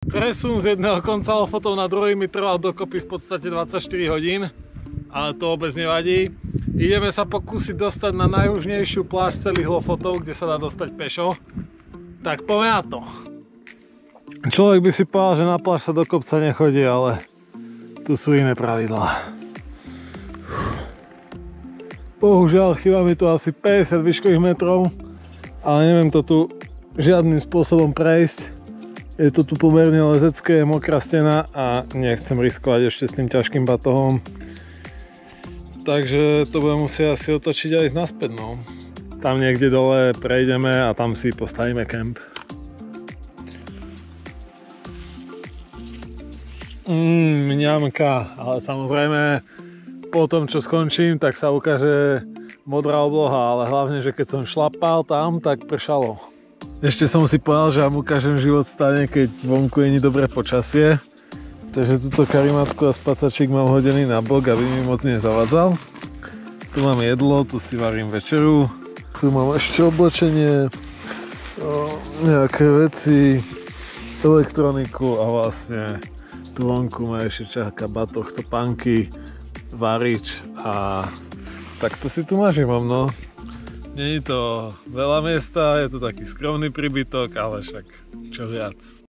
Presun z jedného konca lofotov na druhý mi trval dokopy v podstate 24 hodín, ale to vôbec nevadí. Ideme sa pokúsiť dostať na najjužnejšiu pláž celých lofotov, kde sa dá dostať pešo. Tak poďme na to. Človek by si povedal, že na pláž sa do kopca nechodí, ale tu sú iné pravidlá. Bohužiaľ, chýba mi tu asi 50 výškových metrov, ale neviem to tu žiadnym spôsobom prejsť. Je to tu pomerne lezecké, mokrá stena a nechcem riskovať ešte s tým ťažkým batohom. Takže to budem musieť asi otočiť aj naspäť, no. Tam niekde dole prejdeme a tam si postavíme kemp. Mňamka, ale samozrejme po tom, čo skončím, tak sa ukáže modrá obloha, ale hlavne, že keď som šlapal tam, tak pršalo. Ešte som si povedal, že vám ukážem život stane, keď vonku je dobré počasie. Takže túto karimatku a spacačík mám hodený na bok, aby mi moc nezavadzal. Tu mám jedlo, tu si varím večeru. Tu mám ešte oblečenie, nejaké veci, elektroniku a vlastne tu vonku ma ešte čaká batoh, topánky, varič a takto si tu mažímam, no. Není to veľa miesta, je to taký skromný príbytok, ale však čo viac.